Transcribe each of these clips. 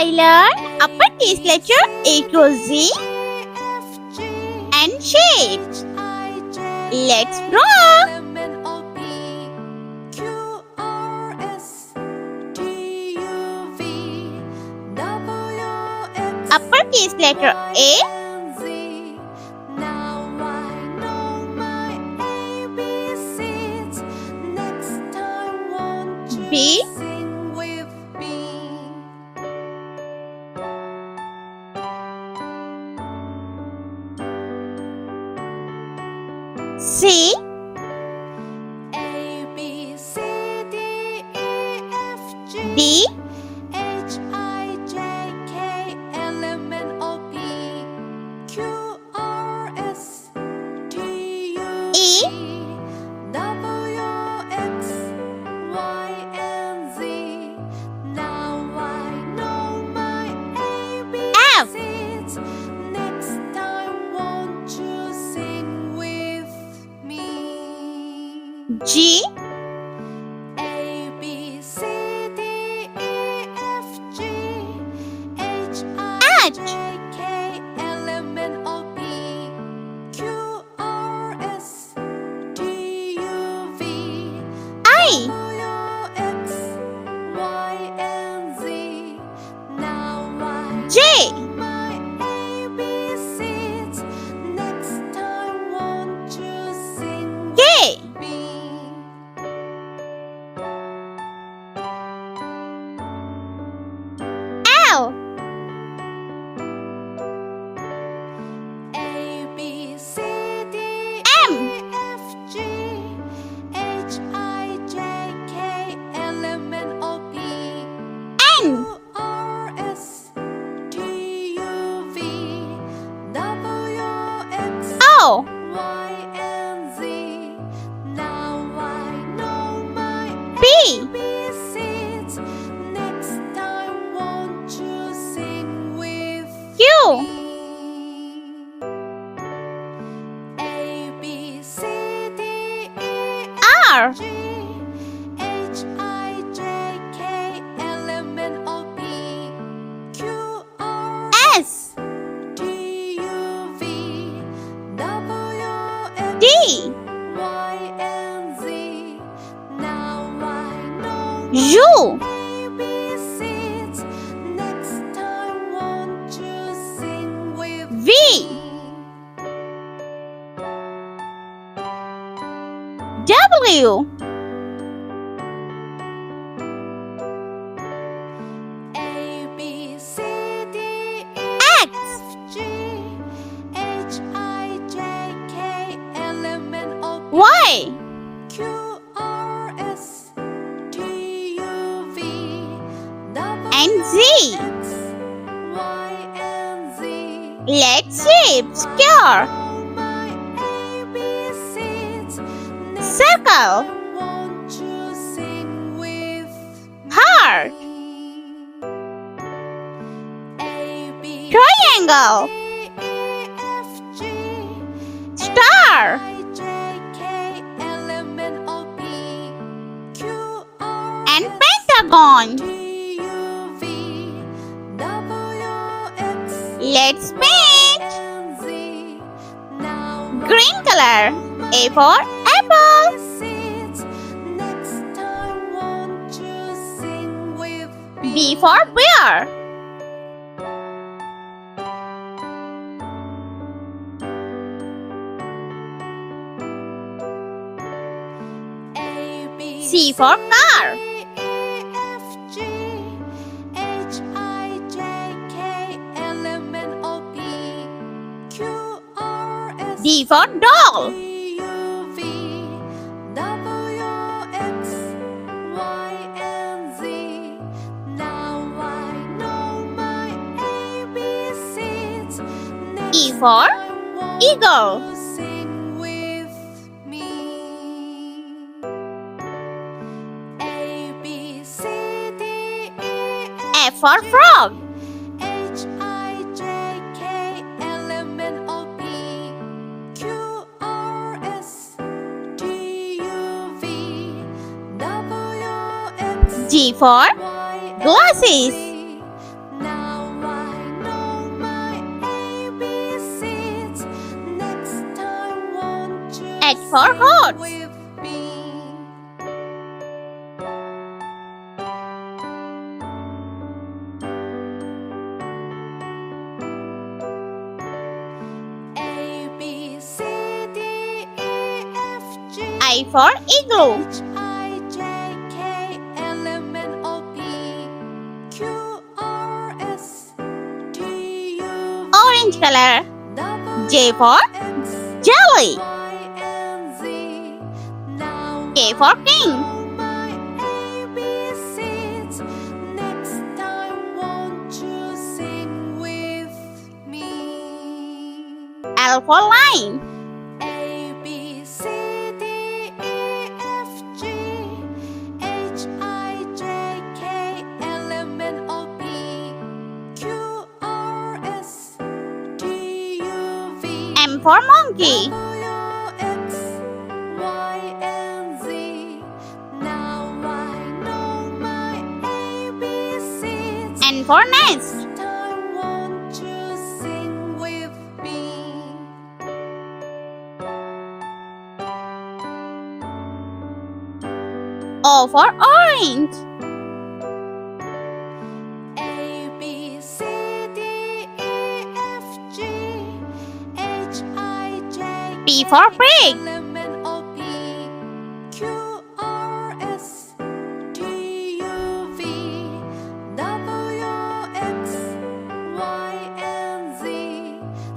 I learned uppercase letter A to Z and shapes. Let's draw. Uppercase letter A, B, C, D, E, F, G, H, I, J, K, L, M, N, O, P, Q, R, S, D, U, V, W, X, Y, and Z. Let's shape square, circle, heart, triangle, star, and pentagon. Let's paint. Green color. A for apple. B for bear. C for car. D for doll. E for eagle. F for frog. G for glasses. clothes. I for igloo. Orange color. J for jelly. K for king. L for line. M for monkey. N for nest. O for orange. P for pig.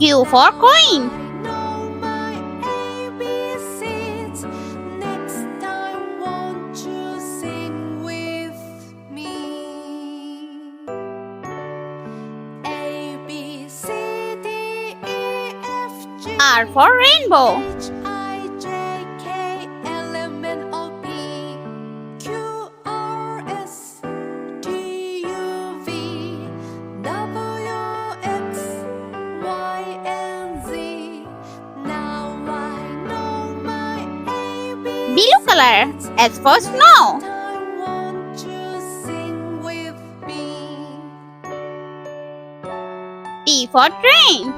Q for queen. R for rainbow. Blue color. S for snow. T for train.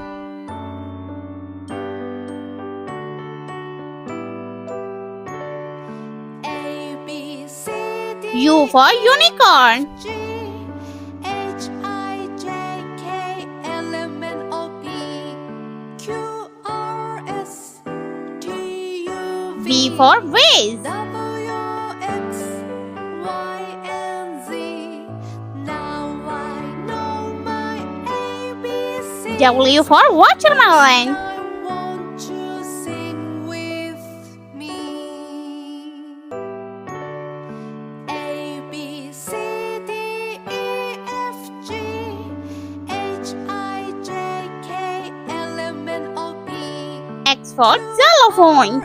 U for unicorn. V for vase. W for watermelon. X for xylophone.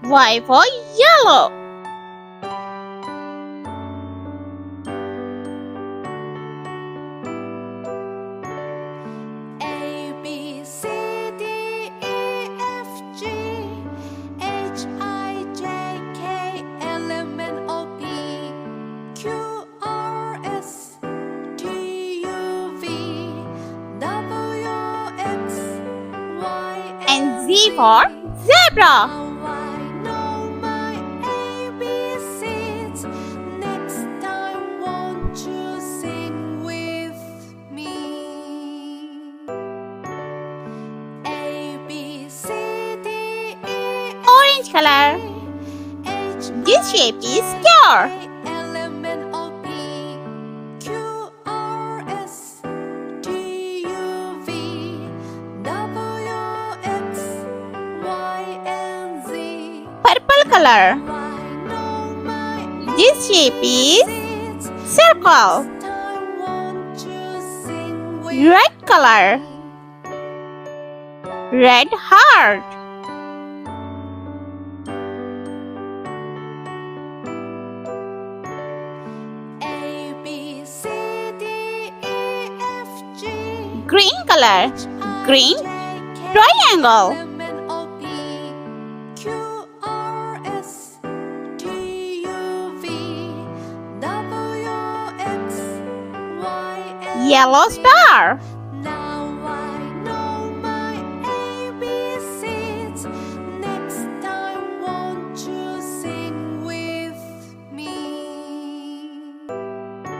Y for yellow. And Z for zebra. Orange color. This shape is square. Purple color. This shape is circle. Red color. Red heart. Green color. Green triangle. Yellow star. Now I know my ABCs. Next time, won't you sing with me?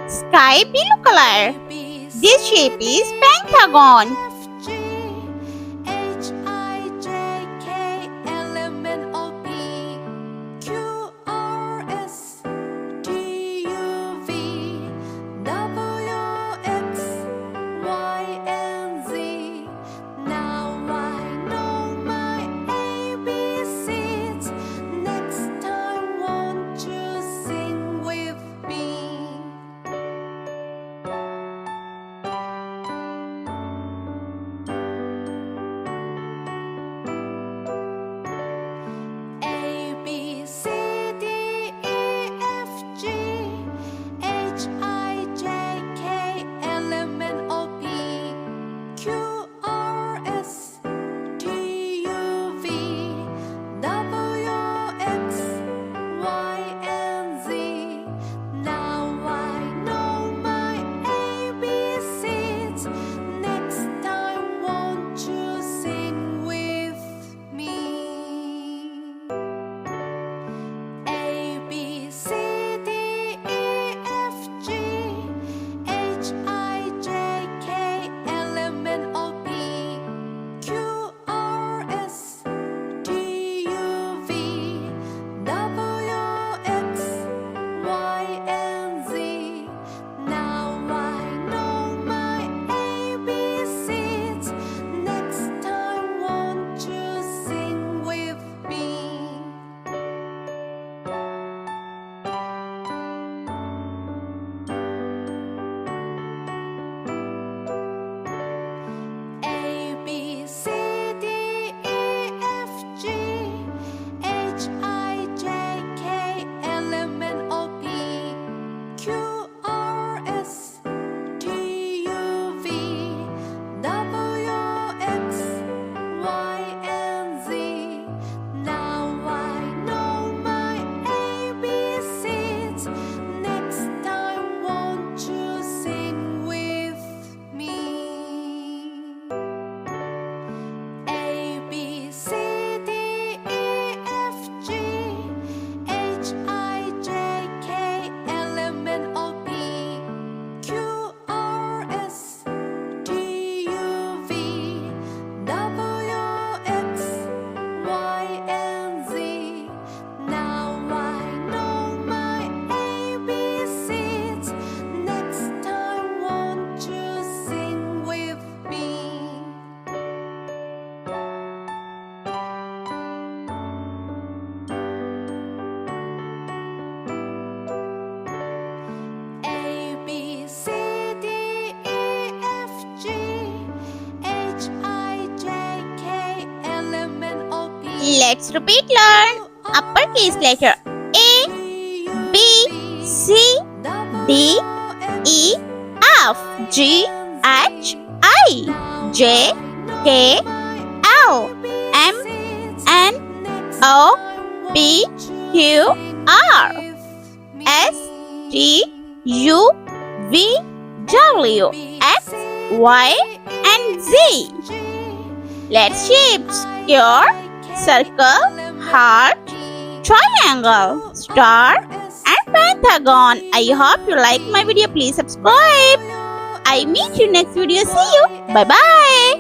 Sky blue color. A, B, C, This shape is pentagon. F, G, H, I, J, K, L, M, N, O, P, Q, R, S, T, U, V, W, X, Y, and Z. Now I know my ABCs. Next time, won't you sing with me? A, B, C, D, E, F, G, H, I, J, K, L, M, N, O, P, Q, R, S, T, U, V, W, X, Y, and Z. Now I know my ABCs. Next time, won't you sing with me? A, B, C, D, E, F, G, H, I, J, K, L, M, N, O, P, Q, R, S, T, U, V, W, X, Y, and Z. Now I know my ABCs. Next time, won't you sing with me? A, B, C, D, E, F, G, H, I, J, K, L, M, N, O, P, Q, R, S, T, U, V, W, X, Y, and Z. Now I know my ABCs. Next time, won't you sing with me? A, B, C, D, E, F, G, H, I, J, K, L, M, N, O, P, Q, R, S, T, U, V, W, X, Y, and Z. Now I know my ABCs. Next time, won't you sing with me? A, B, C, D, E, F, G, H, I, J, K, L, M, N, O, P, Let's repeat learn. Uppercase letter A, B, C, D, E, F, G, H, I, J, K, L, M, N, O, P, Q, R, S, T, U, V, W, X, Y, and Z. Let's shape square, circle, heart, triangle, star, and pentagon. I hope you like my video. Please subscribe. I meet you next video. See you. Bye bye.